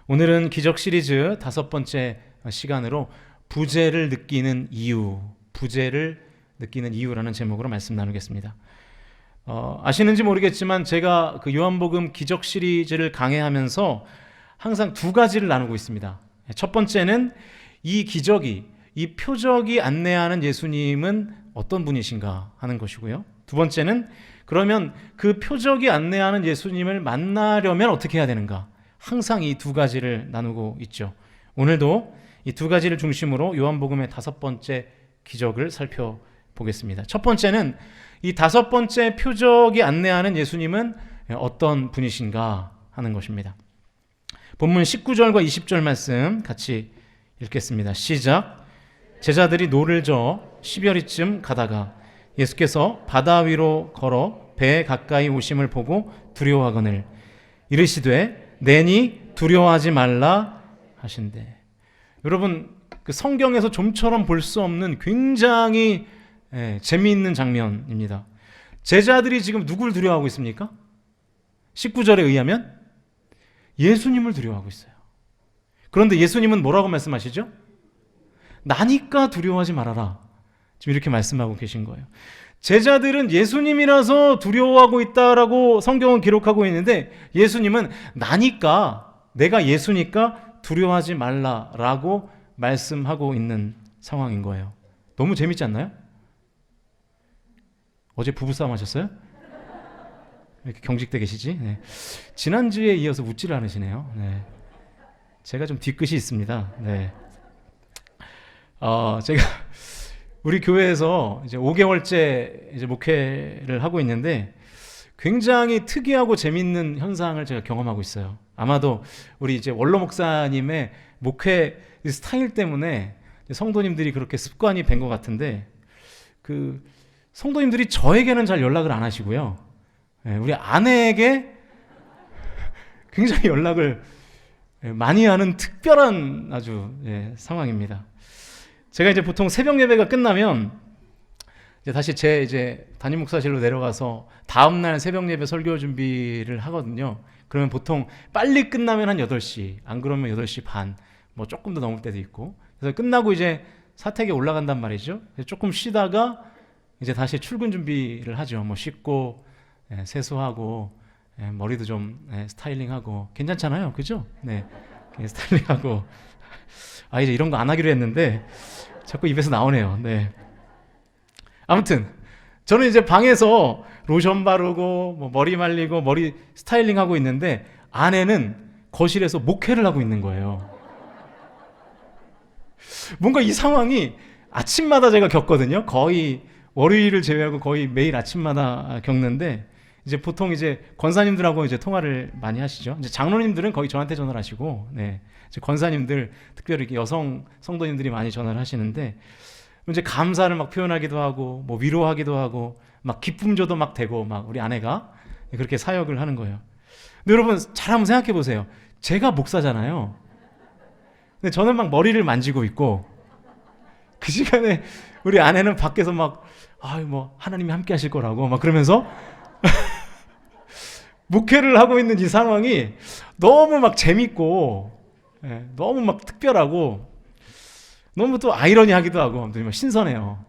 오늘은 기적 시리즈 5번째 시간으로 부재를 느끼는 이유라는 제목으로 말씀 나누겠습니다. 아시는지 모르겠지만 제가 그 요한복음 기적 시리즈를 강해하면서 항상 두 가지를 나누고 있습니다. 첫 번째는 이 기적이, 이 표적이 안내하는 예수님은 어떤 분이신가 하는 것이고요. 두 번째는 그러면 그 표적이 안내하는 예수님을 만나려면 어떻게 해야 되는가? 항상 이 두 가지를 나누고 있죠. 오늘도 이 두 가지를 중심으로 요한복음의 5번째 기적을 살펴보겠습니다. 첫 번째는 이 5번째 표적이 안내하는 예수님은 어떤 분이신가 하는 것입니다. 본문 19절과 20절 말씀 같이 읽겠습니다. 시작. 제자들이 노를 저어 10여리쯤 가다가 예수께서 바다 위로 걸어 배에 가까이 오심을 보고 두려워하거늘 이르시되 내니 두려워하지 말라 하신대. 여러분, 그 성경에서 좀처럼 볼 수 없는 굉장히 재미있는 장면입니다. 제자들이 지금 누굴 두려워하고 있습니까? 19절에 의하면 예수님을 두려워하고 있어요. 그런데 예수님은 뭐라고 말씀하시죠? 나니까 두려워하지 말아라. 지금 이렇게 말씀하고 계신 거예요. 제자들은 예수님이라서 두려워하고 있다라고 성경은 기록하고 있는데 예수님은 나니까, 내가 예수니까 두려워하지 말라라고 말씀하고 있는 상황인 거예요. 너무 재밌지 않나요? 어제 부부싸움 하셨어요? 왜 이렇게 경직돼 계시지? 네. 지난주에 이어서 웃지를 않으시네요. 네. 제가 좀 뒤끝이 있습니다. 네. 제가 우리 교회에서 이제 5개월째 이제 목회를 하고 있는데 굉장히 특이하고 재밌는 현상을 제가 경험하고 있어요. 아마도 우리 이제 원로 목사님의 목회 스타일 때문에 성도님들이 그렇게 습관이 된 것 같은데, 그 성도님들이 저에게는 잘 연락을 안 하시고요. 우리 아내에게 굉장히 연락을 많이 하는 특별한 아주 상황입니다. 제가 이제 보통 새벽 예배가 끝나면 이제 다시 제 담임 목사실로 내려가서 다음날 새벽 예배 설교 준비를 하거든요. 그러면 보통 빨리 끝나면 한 8시, 안 그러면 8시 반, 뭐 조금 더 넘을 때도 있고. 그래서 끝나고 이제 사택에 올라간단 말이죠. 조금 쉬다가 이제 다시 출근 준비를 하죠. 뭐 씻고 세수하고 머리도 좀 스타일링하고 괜찮잖아요, 그죠? 네, 스타일링하고. 이제 이런 거 안 하기로 했는데 자꾸 입에서 나오네요. 네. 아무튼 저는 이제 방에서 로션 바르고 뭐 머리 말리고 머리 스타일링 하고 있는데 아내는 거실에서 목회를 하고 있는 거예요. 뭔가 이 상황이 아침마다 제가 겪거든요. 거의 월요일을 제외하고 거의 매일 아침마다 겪는데, 이제 보통 이제 권사님들하고 이제 통화를 많이 하시죠. 이제 장로님들은 거의 저한테 전화를 하시고, 이제 권사님들, 특별히 이렇게 여성 성도님들이 많이 전화를 하시는데, 이제 감사를 막 표현하기도 하고, 뭐 위로하기도 하고, 막 기쁨조도 막 되고, 막 우리 아내가 그렇게 사역을 하는 거예요. 근데 여러분 잘 한번 생각해 보세요. 제가 목사잖아요. 근데 저는 막 머리를 만지고 있고, 그 시간에 우리 아내는 밖에서 막 뭐 하나님이 함께 하실 거라고 막 그러면서 목회를 하고 있는 이 상황이 너무 막 재밌고, 너무 막 특별하고, 너무 또 아이러니하기도 하고, 막 신선해요.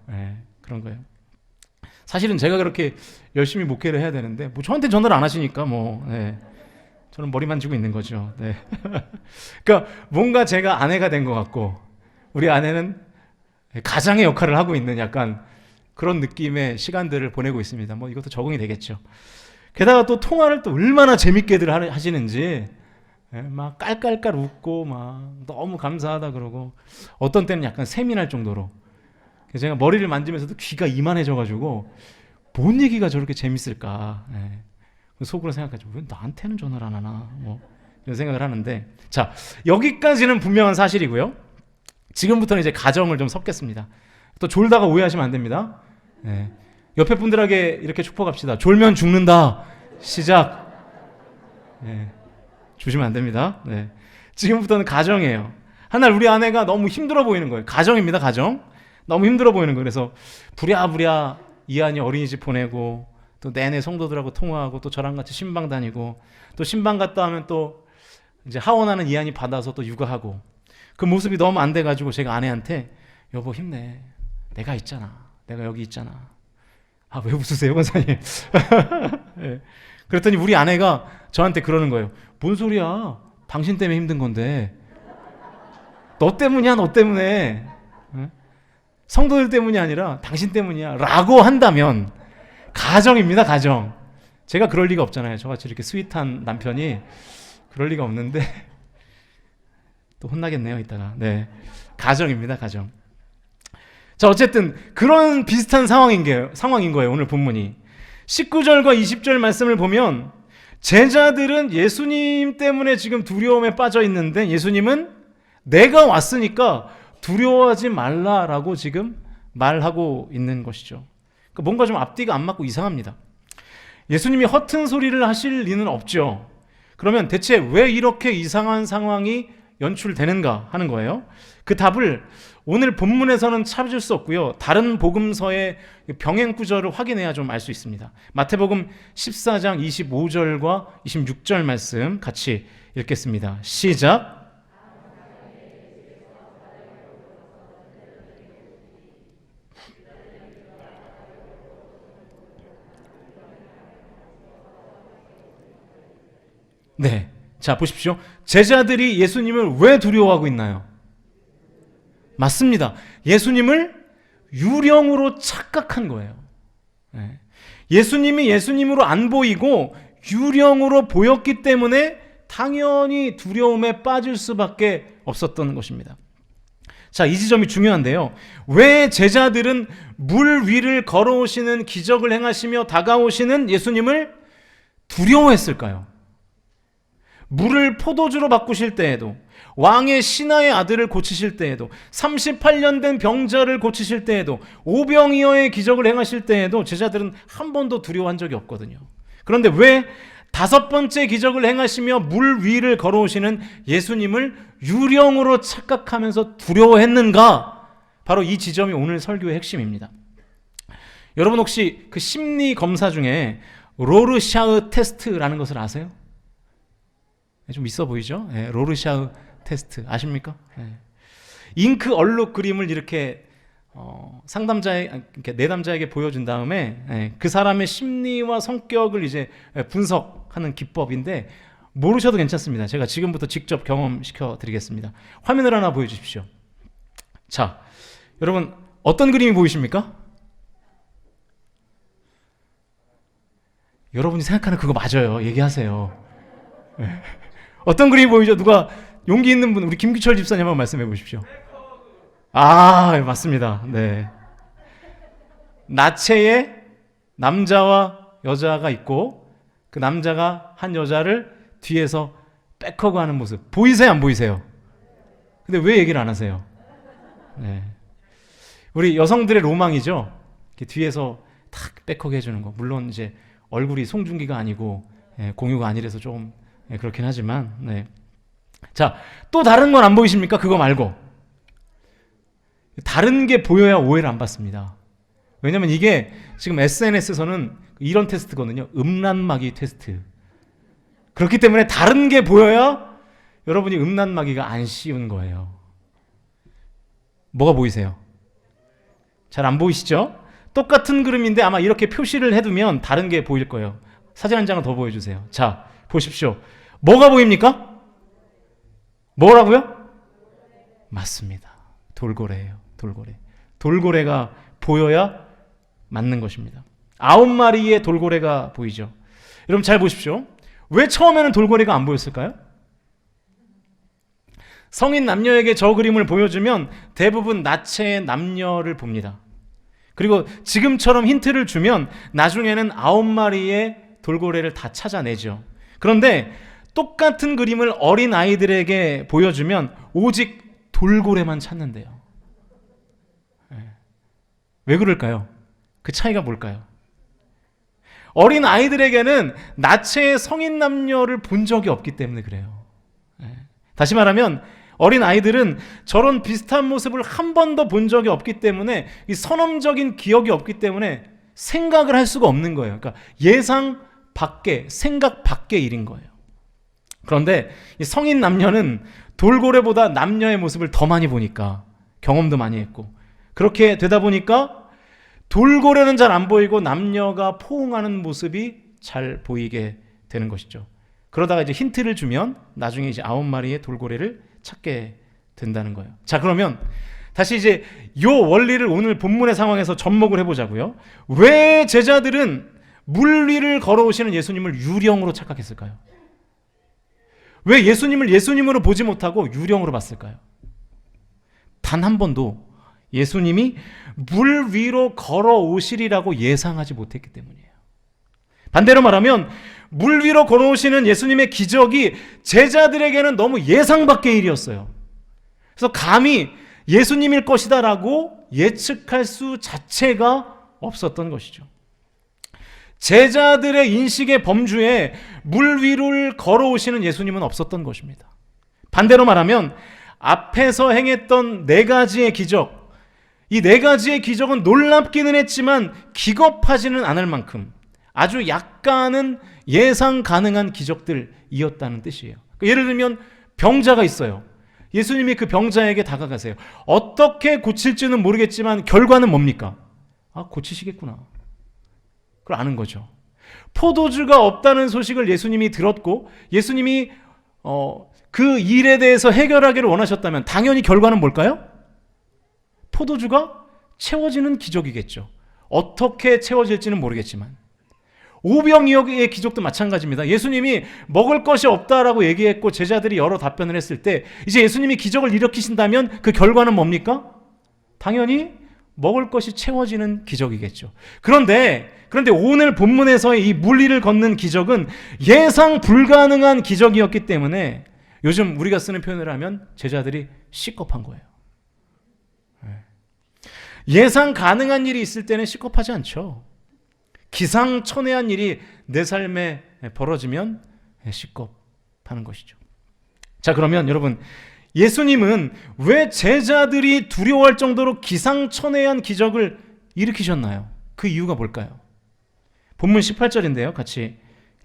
그런 거예요. 사실은 제가 그렇게 열심히 목회를 해야 되는데, 뭐 저한테 전화를 안 하시니까 저는 머리 만지고 있는 거죠. 그러니까 뭔가 제가 아내가 된 것 같고, 우리 아내는 가장의 역할을 하고 있는 약간 그런 느낌의 시간들을 보내고 있습니다. 뭐 이것도 적응이 되겠죠. 게다가 또 통화를 또 얼마나 재밌게들 하시는지, 막 깔깔깔 웃고 막 너무 감사하다 그러고, 어떤 때는 약간 셈이 날 정도로. 제가 머리를 만지면서도 귀가 이만해져가지고 뭔 얘기가 저렇게 재밌을까, 속으로 생각하죠. 왜 나한테는 전화를 안 하나, 뭐 이런 생각을 하는데, 자, 여기까지는 분명한 사실이고요. 지금부터는 이제 가정을 좀 섞겠습니다. 또 졸다가 오해하시면 안 됩니다. 옆에 분들에게 이렇게 축복합시다. 졸면 죽는다. 시작. 주시면 안 됩니다. 지금부터는 가정이에요. 한날 우리 아내가 너무 힘들어 보이는 거예요. 가정입니다, 가정. 너무 힘들어 보이는 거예요. 그래서 부랴부랴 이한이 어린이집 보내고, 또 내내 성도들하고 통화하고, 또 저랑 같이 신방 다니고, 또 신방 갔다 하면 또 이제 하원하는 이한이 받아서 또 육아하고 그 모습이 너무 안 돼가지고 제가 아내한테 여보 힘내. 내가 있잖아. 내가 여기 있잖아. 아, 왜 웃으세요, 권사님? 네. 그랬더니 우리 아내가 저한테 그러는 거예요. 뭔 소리야? 당신 때문에 힘든 건데. 너 때문이야, 너 때문에. 성도들 때문이 아니라 당신 때문이야. 라고 한다면 가정입니다, 가정. 제가 그럴 리가 없잖아요. 저같이 이렇게 스윗한 남편이 그럴 리가 없는데 또 혼나겠네요, 이따가. 네. 가정입니다, 가정. 자, 어쨌든 그런 비슷한 상황인 거예요, 오늘 본문이. 19절과 20절 말씀을 보면 제자들은 예수님 때문에 지금 두려움에 빠져 있는데 예수님은 내가 왔으니까 두려워하지 말라라고 지금 말하고 있는 것이죠. 그러니까 뭔가 좀 앞뒤가 안 맞고 이상합니다. 예수님이 허튼 소리를 하실 리는 없죠. 그러면 대체 왜 이렇게 이상한 상황이 연출되는가 하는 거예요. 그 답을 오늘 본문에서는 찾을 수 없고요. 다른 복음서의 병행 구절을 확인해야 좀 알 수 있습니다. 마태복음 14장 25절과 26절 말씀 같이 읽겠습니다. 시작. 네. 자, 보십시오. 제자들이 예수님을 왜 두려워하고 있나요? 맞습니다. 예수님을 유령으로 착각한 거예요. 네. 예수님이 예수님으로 안 보이고 유령으로 보였기 때문에 당연히 두려움에 빠질 수밖에 없었던 것입니다. 자, 이 지점이 중요한데요. 왜 제자들은 물 위를 걸어오시는 기적을 행하시며 다가오시는 예수님을 두려워했을까요? 물을 포도주로 바꾸실 때에도, 왕의 신하의 아들을 고치실 때에도, 38년 된 병자를 고치실 때에도, 오병이어의 기적을 행하실 때에도 제자들은 한 번도 두려워한 적이 없거든요. 그런데 왜 5번째 기적을 행하시며 물 위를 걸어오시는 예수님을 유령으로 착각하면서 두려워했는가? 바로 이 지점이 오늘 설교의 핵심입니다. 여러분 혹시 그 심리 검사 중에 로르샤흐 테스트라는 것을 아세요? 좀 있어 보이죠? 네, 로르샤흐 테스트 아십니까? 네. 잉크 얼룩 그림을 이렇게 내담자에게 보여준 다음에 그 사람의 심리와 성격을 이제 분석하는 기법인데 모르셔도 괜찮습니다. 제가 지금부터 직접 경험시켜 드리겠습니다. 화면을 하나 보여주십시오. 자, 여러분 어떤 그림이 보이십니까? 여러분이 생각하는 그거 맞아요. 얘기하세요. 네. 어떤 그림이 보이죠? 누가 용기 있는 분, 우리 김규철 집사님 한번 말씀해 보십시오. 아, 맞습니다. 네. 나체에 남자와 여자가 있고 그 남자가 한 여자를 뒤에서 백허그 하는 모습. 보이세요? 안 보이세요? 근데 왜 얘기를 안 하세요? 네. 우리 여성들의 로망이죠? 이렇게 뒤에서 탁 백허그 해주는 거. 물론 이제 얼굴이 송중기가 아니고 공유가 아니라서 좀 그렇긴 하지만 네. 자, 또 다른 건 안 보이십니까? 그거 말고 다른 게 보여야 오해를 안 받습니다. 왜냐면 이게 지금 SNS에서는 이런 테스트거든요. 음란마귀 테스트. 그렇기 때문에 다른 게 보여야 여러분이 음란마귀가 안 씌운 거예요. 뭐가 보이세요? 잘 안 보이시죠? 똑같은 그림인데 아마 이렇게 표시를 해두면 다른 게 보일 거예요. 사진 한 장을 더 보여주세요. 자, 보십시오. 뭐가 보입니까? 뭐라고요? 맞습니다. 돌고래예요. 돌고래. 돌고래가 보여야 맞는 것입니다. 9마리의 돌고래가 보이죠. 여러분 잘 보십시오. 왜 처음에는 돌고래가 안 보였을까요? 성인 남녀에게 저 그림을 보여주면 대부분 나체의 남녀를 봅니다. 그리고 지금처럼 힌트를 주면 나중에는 9마리의 돌고래를 다 찾아내죠. 그런데 똑같은 그림을 어린 아이들에게 보여주면 오직 돌고래만 찾는데요. 왜 그럴까요? 그 차이가 뭘까요? 어린 아이들에게는 나체의 성인 남녀를 본 적이 없기 때문에 그래요. 다시 말하면 어린 아이들은 저런 비슷한 모습을 한 번도 본 적이 없기 때문에 이 선험적인 기억이 없기 때문에 생각을 할 수가 없는 거예요. 그러니까 예상 밖에, 생각 밖의 일인 거예요. 그런데 이 성인 남녀는 돌고래보다 남녀의 모습을 더 많이 보니까, 경험도 많이 했고, 그렇게 되다 보니까 돌고래는 잘 안 보이고 남녀가 포옹하는 모습이 잘 보이게 되는 것이죠. 그러다가 이제 힌트를 주면 나중에 이제 9마리의 돌고래를 찾게 된다는 거예요. 자, 그러면 다시 이제 요 원리를 오늘 본문의 상황에서 접목을 해보자고요. 왜 제자들은 물 위를 걸어오시는 예수님을 유령으로 착각했을까요? 왜 예수님을 예수님으로 보지 못하고 유령으로 봤을까요? 단 한 번도 예수님이 물 위로 걸어오시리라고 예상하지 못했기 때문이에요. 반대로 말하면 물 위로 걸어오시는 예수님의 기적이 제자들에게는 너무 예상 밖의 일이었어요. 그래서 감히 예수님일 것이다라고 예측할 수 자체가 없었던 것이죠. 제자들의 인식의 범주에 물 위를 걸어오시는 예수님은 없었던 것입니다. 반대로 말하면 앞에서 행했던 4가지의 기적, 이 4가지의 기적은 놀랍기는 했지만 기겁하지는 않을 만큼 아주 약간은 예상 가능한 기적들이었다는 뜻이에요. 예를 들면 병자가 있어요. 예수님이 그 병자에게 다가가세요. 어떻게 고칠지는 모르겠지만 결과는 뭡니까? 아, 고치시겠구나. 그걸 아는 거죠. 포도주가 없다는 소식을 예수님이 들었고 예수님이 그 일에 대해서 해결하기를 원하셨다면 당연히 결과는 뭘까요? 포도주가 채워지는 기적이겠죠. 어떻게 채워질지는 모르겠지만 오병이어의 기적도 마찬가지입니다. 예수님이 먹을 것이 없다라고 얘기했고 제자들이 여러 답변을 했을 때 이제 예수님이 기적을 일으키신다면 그 결과는 뭡니까? 당연히 먹을 것이 채워지는 기적이겠죠. 그런데 오늘 본문에서의 이 물리를 걷는 기적은 예상 불가능한 기적이었기 때문에 요즘 우리가 쓰는 표현을 하면 제자들이 시겁한 거예요. 예상 가능한 일이 있을 때는 시겁하지 않죠. 기상천외한 일이 내 삶에 벌어지면 시겁하는 것이죠. 자, 그러면 여러분, 예수님은 왜 제자들이 두려워할 정도로 기상천외한 기적을 일으키셨나요? 그 이유가 뭘까요? 본문 18절인데요. 같이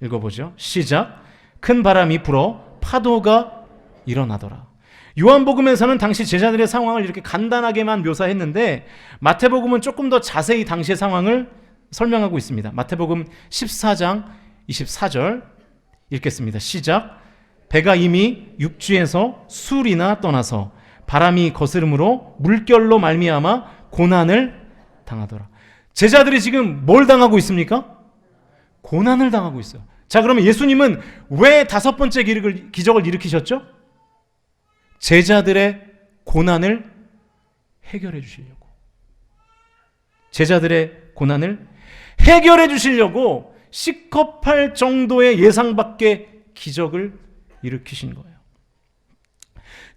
읽어보죠. 시작. 큰 바람이 불어 파도가 일어나더라. 요한복음에서는 당시 제자들의 상황을 이렇게 간단하게만 묘사했는데 마태복음은 조금 더 자세히 당시의 상황을 설명하고 있습니다. 마태복음 14장 24절 읽겠습니다. 시작. 배가 이미 육지에서 술이나 떠나서 바람이 거스름으로 물결로 말미암아 고난을 당하더라. 제자들이 지금 뭘 당하고 있습니까? 고난을 당하고 있어요. 자, 그러면 예수님은 왜 5번째 기적을 일으키셨죠? 제자들의 고난을 해결해 주시려고. 제자들의 고난을 해결해 주시려고 시겁할 정도의 예상 밖의 기적을 일으키신 거예요.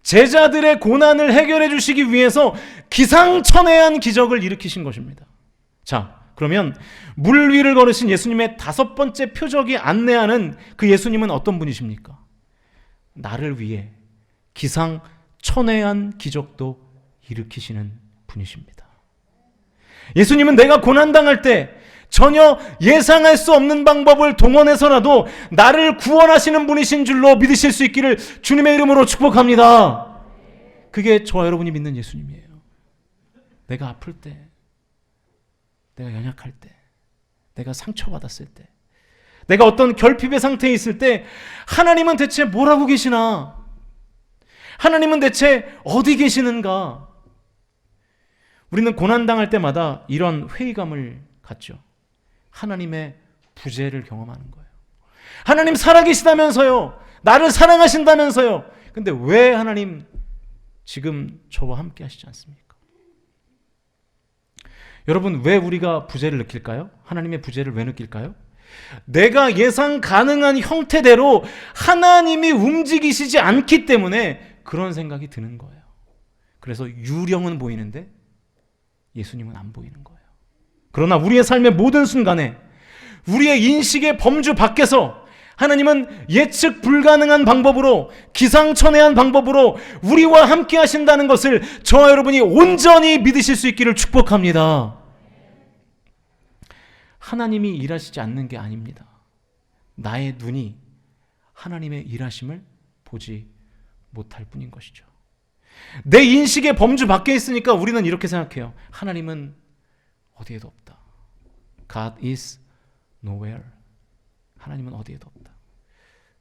제자들의 고난을 해결해 주시기 위해서 기상천외한 기적을 일으키신 것입니다. 자, 그러면 물 위를 걸으신 예수님의 5번째 표적이 안내하는 그 예수님은 어떤 분이십니까? 나를 위해 기상천외한 기적도 일으키시는 분이십니다. 예수님은 내가 고난당할 때 전혀 예상할 수 없는 방법을 동원해서라도 나를 구원하시는 분이신 줄로 믿으실 수 있기를 주님의 이름으로 축복합니다. 그게 저와 여러분이 믿는 예수님이에요. 내가 아플 때, 내가 연약할 때, 내가 상처받았을 때, 내가 어떤 결핍의 상태에 있을 때 하나님은 대체 뭘 하고 계시나? 하나님은 대체 어디 계시는가? 우리는 고난당할 때마다 이런 회의감을 갖죠. 하나님의 부재를 경험하는 거예요. 하나님 살아계시다면서요. 나를 사랑하신다면서요. 근데 왜 하나님 지금 저와 함께 하시지 않습니까? 여러분, 왜 우리가 부재를 느낄까요? 하나님의 부재를 왜 느낄까요? 내가 예상 가능한 형태대로 하나님이 움직이시지 않기 때문에 그런 생각이 드는 거예요. 그래서 유령은 보이는데 예수님은 안 보이는 거예요. 그러나 우리의 삶의 모든 순간에 우리의 인식의 범주 밖에서 하나님은 예측 불가능한 방법으로, 기상천외한 방법으로 우리와 함께 하신다는 것을 저와 여러분이 온전히 믿으실 수 있기를 축복합니다. 하나님이 일하시지 않는 게 아닙니다. 나의 눈이 하나님의 일하심을 보지 못할 뿐인 것이죠. 내 인식의 범주 밖에 있으니까 우리는 이렇게 생각해요. 하나님은 어디에도 없다. God is nowhere. 하나님은 어디에도 없다.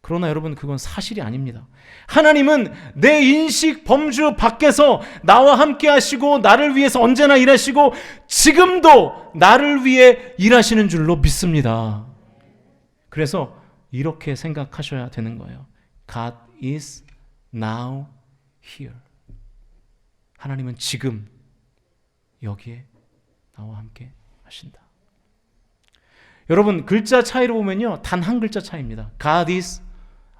그러나 여러분, 그건 사실이 아닙니다. 하나님은 내 인식 범주 밖에서 나와 함께 하시고 나를 위해서 언제나 일하시고 지금도 나를 위해 일하시는 줄로 믿습니다. 그래서 이렇게 생각하셔야 되는 거예요. God is now here. 하나님은 지금 여기에 나와 함께 하신다. 여러분, 글자 차이로 보면요, 단 한 글자 차이입니다. God is,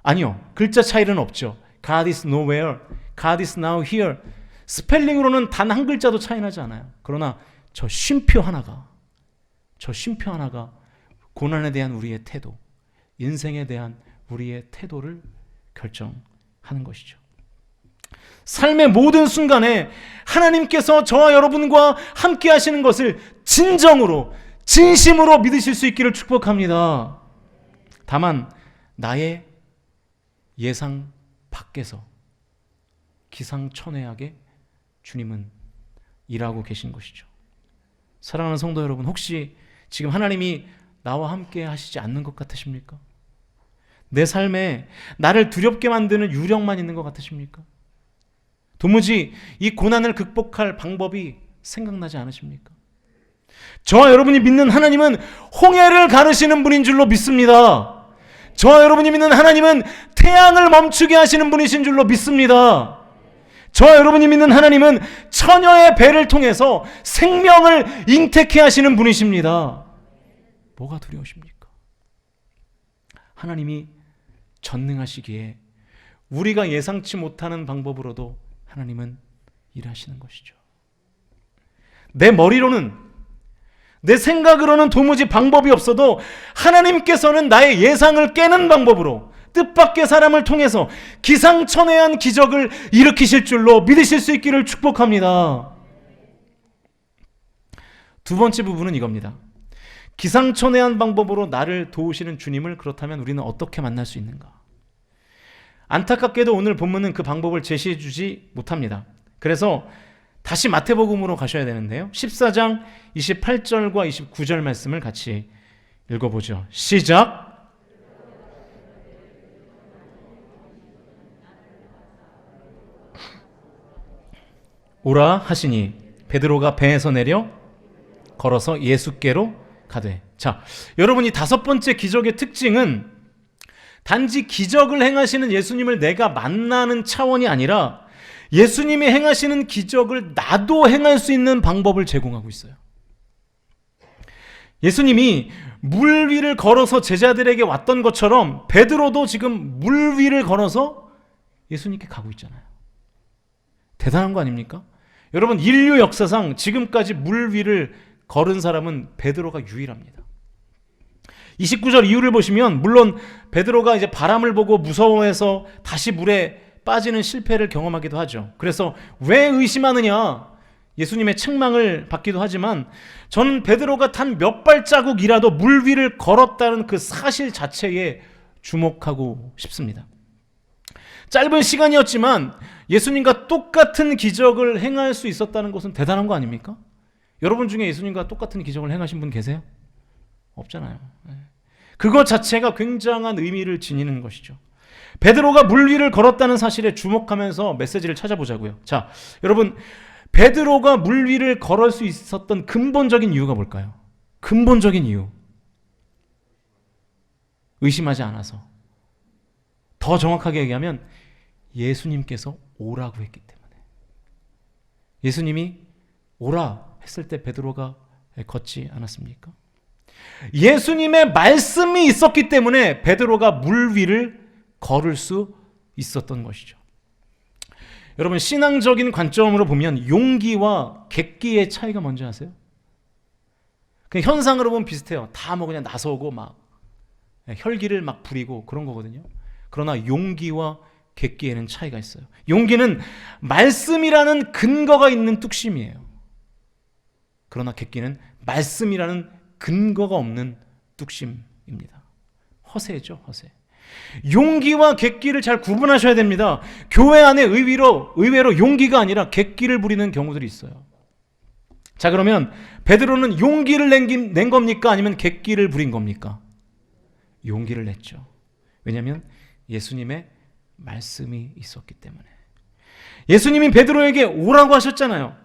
아니요, 글자 차이는 없죠. God is nowhere, God is now here. 스펠링으로는 단 한 글자도 차이 나지 않아요. 그러나 저 쉼표 하나가 고난에 대한 우리의 태도, 인생에 대한 우리의 태도를 결정하는 것이죠. 삶의 모든 순간에 하나님께서 저와 여러분과 함께 하시는 것을 진정으로, 진심으로 믿으실 수 있기를 축복합니다. 다만 나의 예상 밖에서 기상천외하게 주님은 일하고 계신 것이죠. 사랑하는 성도 여러분, 혹시 지금 하나님이 나와 함께 하시지 않는 것 같으십니까? 내 삶에 나를 두렵게 만드는 유령만 있는 것 같으십니까? 도무지 이 고난을 극복할 방법이 생각나지 않으십니까? 저와 여러분이 믿는 하나님은 홍해를 가르시는 분인 줄로 믿습니다. 저와 여러분이 믿는 하나님은 태양을 멈추게 하시는 분이신 줄로 믿습니다. 저와 여러분이 믿는 하나님은 처녀의 배를 통해서 생명을 잉태케 하시는 분이십니다. 뭐가 두려우십니까? 하나님이 전능하시기에 우리가 예상치 못하는 방법으로도 하나님은 일하시는 것이죠. 내 머리로는, 내 생각으로는 도무지 방법이 없어도 하나님께서는 나의 예상을 깨는 방법으로 뜻밖의 사람을 통해서 기상천외한 기적을 일으키실 줄로 믿으실 수 있기를 축복합니다. 두 번째 부분은 이겁니다. 기상천외한 방법으로 나를 도우시는 주님을 그렇다면 우리는 어떻게 만날 수 있는가? 안타깝게도 오늘 본문은 그 방법을 제시해 주지 못합니다. 그래서 다시 마태복음으로 가셔야 되는데요. 14장 28절과 29절 말씀을 같이 읽어보죠. 시작! 오라 하시니 베드로가 배에서 내려 걸어서 예수께로 가되. 자, 여러분, 이 다섯 번째 기적의 특징은 단지 기적을 행하시는 예수님을 내가 만나는 차원이 아니라 예수님이 행하시는 기적을 나도 행할 수 있는 방법을 제공하고 있어요. 예수님이 물 위를 걸어서 제자들에게 왔던 것처럼 베드로도 지금 물 위를 걸어서 예수님께 가고 있잖아요. 대단한 거 아닙니까? 여러분, 인류 역사상 지금까지 물 위를 걸은 사람은 베드로가 유일합니다. 29절 이후를 보시면 물론 베드로가 이제 바람을 보고 무서워해서 다시 물에 빠지는 실패를 경험하기도 하죠. 그래서 왜 의심하느냐, 예수님의 책망을 받기도 하지만 저는 베드로가 단 몇 발자국이라도 물 위를 걸었다는 그 사실 자체에 주목하고 싶습니다. 짧은 시간이었지만 예수님과 똑같은 기적을 행할 수 있었다는 것은 대단한 거 아닙니까? 여러분 중에 예수님과 똑같은 기적을 행하신 분 계세요? 없잖아요. 그것 자체가 굉장한 의미를 지니는 것이죠. 베드로가 물 위를 걸었다는 사실에 주목하면서 메시지를 찾아보자고요. 자, 여러분, 베드로가 물 위를 걸을 수 있었던 근본적인 이유가 뭘까요? 근본적인 이유. 의심하지 않아서. 더 정확하게 얘기하면 예수님께서 오라고 했기 때문에. 예수님이 오라 했을 때 베드로가 걷지 않았습니까? 예수님의 말씀이 있었기 때문에 베드로가 물 위를 걸을 수 있었던 것이죠. 여러분, 신앙적인 관점으로 보면 용기와 객기의 차이가 뭔지 아세요? 그냥 현상으로 보면 비슷해요. 다 뭐 그냥 나서고 막 혈기를 막 부리고 그런 거거든요. 그러나 용기와 객기에는 차이가 있어요. 용기는 말씀이라는 근거가 있는 뚝심이에요. 그러나 객기는 말씀이라는 근거가 없는 뚝심입니다. 허세죠, 허세. 용기와 객기를 잘 구분하셔야 됩니다. 교회 안에 의외로 용기가 아니라 객기를 부리는 경우들이 있어요. 자, 그러면 베드로는 용기를 낸 겁니까? 아니면 객기를 부린 겁니까? 용기를 냈죠. 왜냐하면 예수님의 말씀이 있었기 때문에. 예수님이 베드로에게 오라고 하셨잖아요.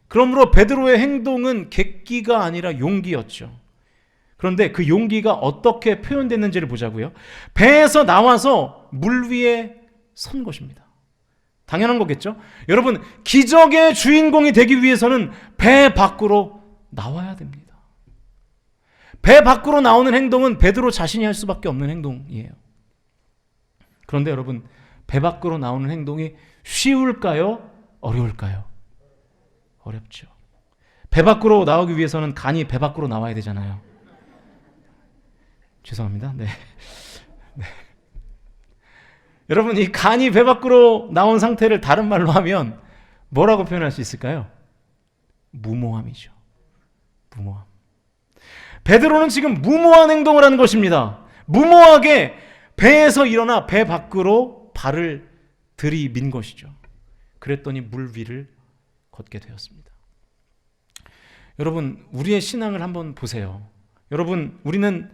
그러므로 베드로의 행동은 객기가 아니라 용기였죠. 그런데 그 용기가 어떻게 표현됐는지를 보자고요. 배에서 나와서 물 위에 선 것입니다. 당연한 거겠죠? 여러분, 기적의 주인공이 되기 위해서는 배 밖으로 나와야 됩니다. 배 밖으로 나오는 행동은 베드로 자신이 할 수밖에 없는 행동이에요. 그런데 여러분, 배 밖으로 나오는 행동이 쉬울까요? 어려울까요? 어렵죠. 배 밖으로 나오기 위해서는 간이 배 밖으로 나와야 되잖아요. 죄송합니다. 네. 여러분, 이 간이 배 밖으로 나온 상태를 다른 말로 하면 뭐라고 표현할 수 있을까요? 무모함이죠. 무모함. 베드로는 지금 무모한 행동을 하는 것입니다. 무모하게 배에서 일어나 배 밖으로 발을 들이민 것이죠. 그랬더니 물 위를 걷게 되었습니다. 여러분, 우리의 신앙을 한번 보세요. 여러분, 우리는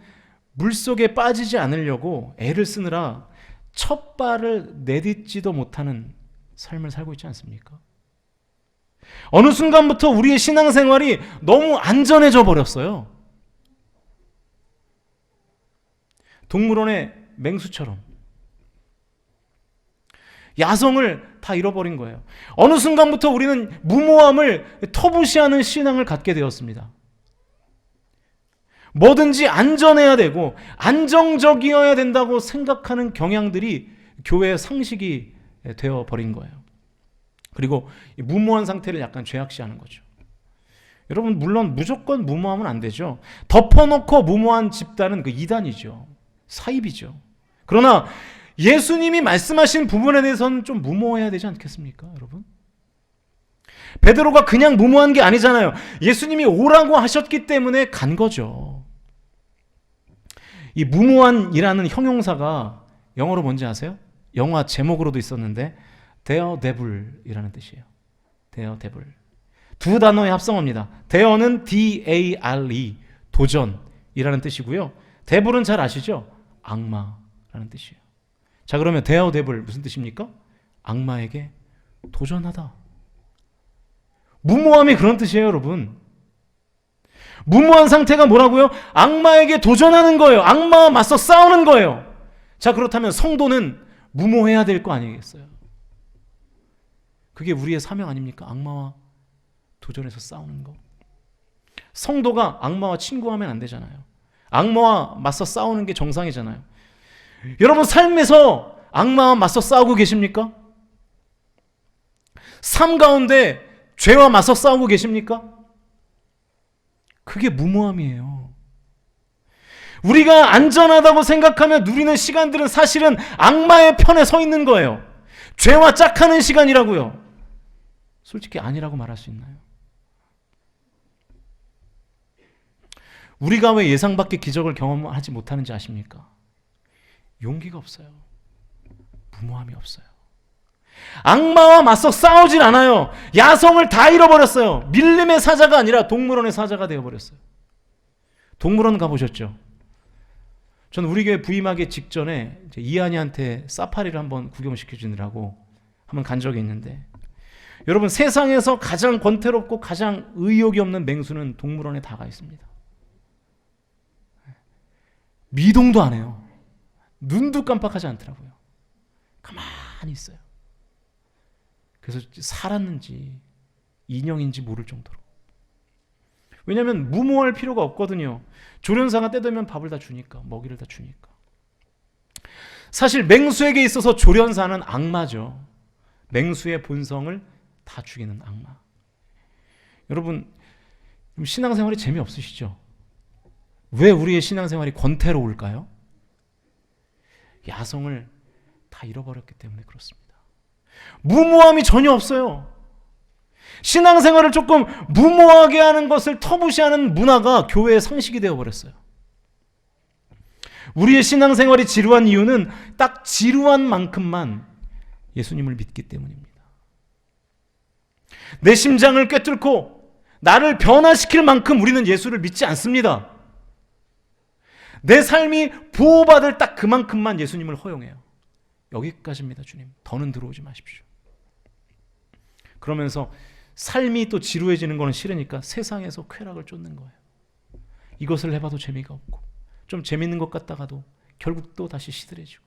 물속에 빠지지 않으려고 애를 쓰느라 첫 발을 내딛지도 못하는 삶을 살고 있지 않습니까? 어느 순간부터 우리의 신앙생활이 너무 안전해져 버렸어요. 동물원의 맹수처럼 야성을 다 잃어버린 거예요. 어느 순간부터 우리는 무모함을 터부시하는 신앙을 갖게 되었습니다. 뭐든지 안전해야 되고 안정적이어야 된다고 생각하는 경향들이 교회의 상식이 되어버린 거예요. 그리고 무모한 상태를 약간 죄악시하는 거죠. 여러분, 물론 무조건 무모하면 안 되죠. 덮어놓고 무모한 집단은 그 이단이죠. 사입이죠. 그러나 예수님이 말씀하신 부분에 대해서는 좀 무모해야 되지 않겠습니까, 여러분? 베드로가 그냥 무모한 게 아니잖아요. 예수님이 오라고 하셨기 때문에 간 거죠. 이 무모한이라는 형용사가 영어로 뭔지 아세요? 영화 제목으로도 있었는데 daredevil이라는 뜻이에요. daredevil. 두 단어의 합성어입니다. dare는 D-A-R-E, 도전이라는 뜻이고요. devil은 잘 아시죠? 악마라는 뜻이에요. 자, 그러면 daredevil 무슨 뜻입니까? 악마에게 도전하다. 무모함이 그런 뜻이에요, 여러분. 무모한 상태가 뭐라고요? 악마에게 도전하는 거예요. 악마와 맞서 싸우는 거예요. 자, 그렇다면 성도는 무모해야 될 거 아니겠어요? 그게 우리의 사명 아닙니까? 악마와 도전해서 싸우는 거. 성도가 악마와 친구하면 안 되잖아요. 악마와 맞서 싸우는 게 정상이잖아요. 여러분, 삶에서 악마와 맞서 싸우고 계십니까? 삶 가운데 죄와 맞서 싸우고 계십니까? 그게 무모함이에요. 우리가 안전하다고 생각하며 누리는 시간들은 사실은 악마의 편에 서 있는 거예요. 죄와 짝하는 시간이라고요. 솔직히 아니라고 말할 수 있나요? 우리가 왜 예상 밖의 기적을 경험하지 못하는지 아십니까? 용기가 없어요. 무모함이 없어요. 악마와 맞서 싸우질 않아요. 야성을 다 잃어버렸어요. 밀림의 사자가 아니라 동물원의 사자가 되어버렸어요. 동물원 가보셨죠? 전 우리 교회 부임하기 직전에 이한이한테 사파리를 한번 구경시켜주느라고 한번 간 적이 있는데, 여러분, 세상에서 가장 권태롭고 가장 의욕이 없는 맹수는 동물원에 다 가 있습니다. 미동도 안 해요. 눈도 깜빡하지 않더라고요. 가만히 있어요. 그래서 살았는지 인형인지 모를 정도로. 왜냐하면 무모할 필요가 없거든요. 조련사가 때되면 밥을 다 주니까, 먹이를 다 주니까. 사실 맹수에게 있어서 조련사는 악마죠. 맹수의 본성을 다 죽이는 악마. 여러분, 신앙생활이 재미없으시죠? 왜 우리의 신앙생활이 권태로울까요? 야성을 다 잃어버렸기 때문에 그렇습니다. 무모함이 전혀 없어요. 신앙생활을 조금 무모하게 하는 것을 터부시하는 문화가 교회의 상식이 되어버렸어요. 우리의 신앙생활이 지루한 이유는 딱 지루한 만큼만 예수님을 믿기 때문입니다. 내 심장을 꿰뚫고 나를 변화시킬 만큼 우리는 예수를 믿지 않습니다. 내 삶이 보호받을 딱 그만큼만 예수님을 허용해요. 여기까지입니다, 주님. 더는 들어오지 마십시오. 그러면서 삶이 또 지루해지는 거는 싫으니까 세상에서 쾌락을 쫓는 거예요. 이것을 해봐도 재미가 없고 좀 재밌는 것 같다가도 결국 또 다시 시들해지고.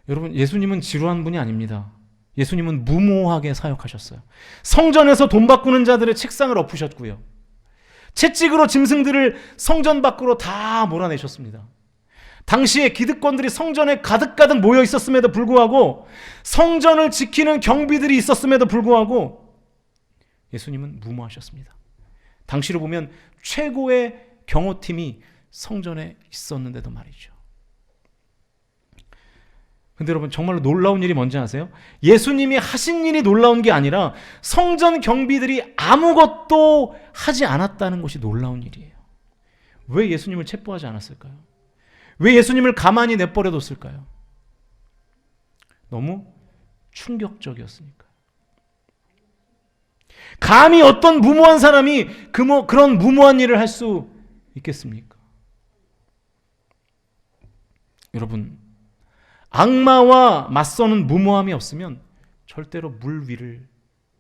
여러분, 예수님은 지루한 분이 아닙니다. 예수님은 무모하게 사역하셨어요. 성전에서 돈 바꾸는 자들의 책상을 엎으셨고요. 채찍으로 짐승들을 성전 밖으로 다 몰아내셨습니다. 당시에 기득권들이 성전에 가득가득 모여 있었음에도 불구하고, 성전을 지키는 경비들이 있었음에도 불구하고 예수님은 무모하셨습니다. 당시로 보면 최고의 경호팀이 성전에 있었는데도 말이죠. 근데 여러분, 정말로 놀라운 일이 뭔지 아세요? 예수님이 하신 일이 놀라운 게 아니라 성전 경비들이 아무것도 하지 않았다는 것이 놀라운 일이에요. 왜 예수님을 체포하지 않았을까요? 왜 예수님을 가만히 내버려뒀을까요? 너무 충격적이었으니까요. 감히 어떤 무모한 사람이 그런 무모한 일을 할 수 있겠습니까? 여러분, 악마와 맞서는 무모함이 없으면 절대로 물 위를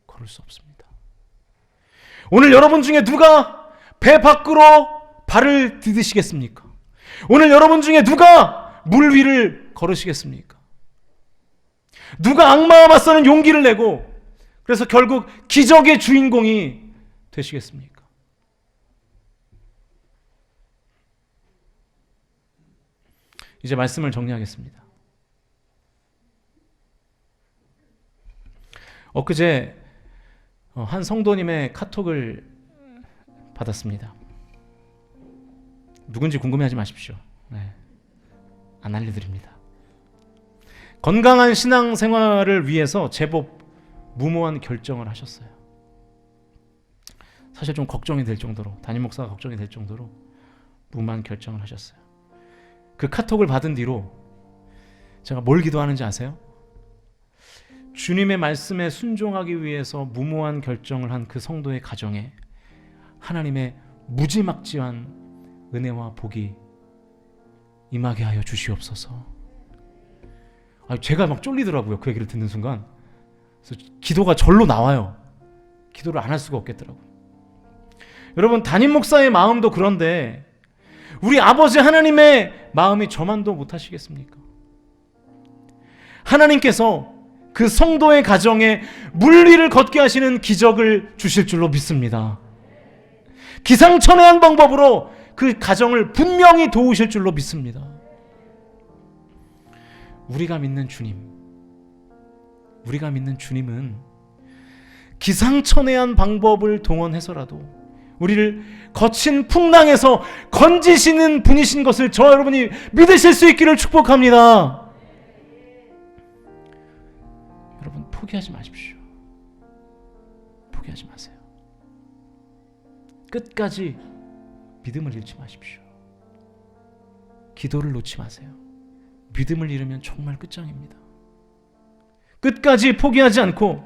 걸을 수 없습니다. 오늘 여러분 중에 누가 배 밖으로 발을 디디시겠습니까? 오늘 여러분 중에 누가 물 위를 걸으시겠습니까? 누가 악마와 맞서는 용기를 내고 그래서 결국 기적의 주인공이 되시겠습니까? 이제 말씀을 정리하겠습니다. 엊그제 한 성도님의 카톡을 받았습니다. 누군지 궁금해하지 마십시오. 네, 안 알려드립니다. 건강한 신앙생활을 위해서 제법 무모한 결정을 하셨어요. 사실 좀 걱정이 될 정도로, 담임 목사가 걱정이 될 정도로 무모한 결정을 하셨어요. 그 카톡을 받은 뒤로 제가 뭘 기도하는지 아세요? 주님의 말씀에 순종하기 위해서 무모한 결정을 한 그 성도의 가정에 하나님의 무지막지한 은혜와 복이 임하게 하여 주시옵소서. 제가 막 쫄리더라고요. 그 얘기를 듣는 순간. 그래서 기도가 절로 나와요. 기도를 안 할 수가 없겠더라고요. 여러분, 담임 목사의 마음도 그런데 우리 아버지 하나님의 마음이 저만도 못하시겠습니까? 하나님께서 그 성도의 가정에 물 위를 걷게 하시는 기적을 주실 줄로 믿습니다. 기상천외한 방법으로 그 가정을 분명히 도우실 줄로 믿습니다. 우리가 믿는 주님은 기상천외한 방법을 동원해서라도 우리를 거친 풍랑에서 건지시는 분이신 것을 저와 여러분이 믿으실 수 있기를 축복합니다. 여러분, 포기하지 마십시오. 포기하지 마세요. 끝까지 믿음을 잃지 마십시오. 기도를 놓지 마세요. 믿음을 잃으면 정말 끝장입니다. 끝까지 포기하지 않고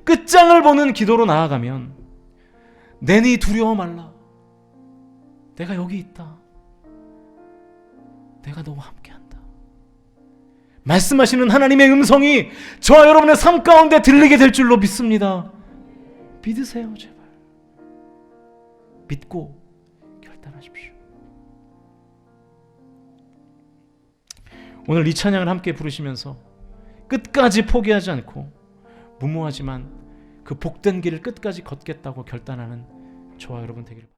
끝장을 보는 기도로 나아가면 내니 두려워 말라. 내가 여기 있다. 내가 너와 함께한다. 말씀하시는 하나님의 음성이 저와 여러분의 삶 가운데 들리게 될 줄로 믿습니다. 믿으세요, 제발. 믿고 결단하십시오. 오늘 이 찬양을 함께 부르시면서 끝까지 포기하지 않고 무모하지만 그 복된 길을 끝까지 걷겠다고 결단하는 저와 여러분 되기를 바랍니다.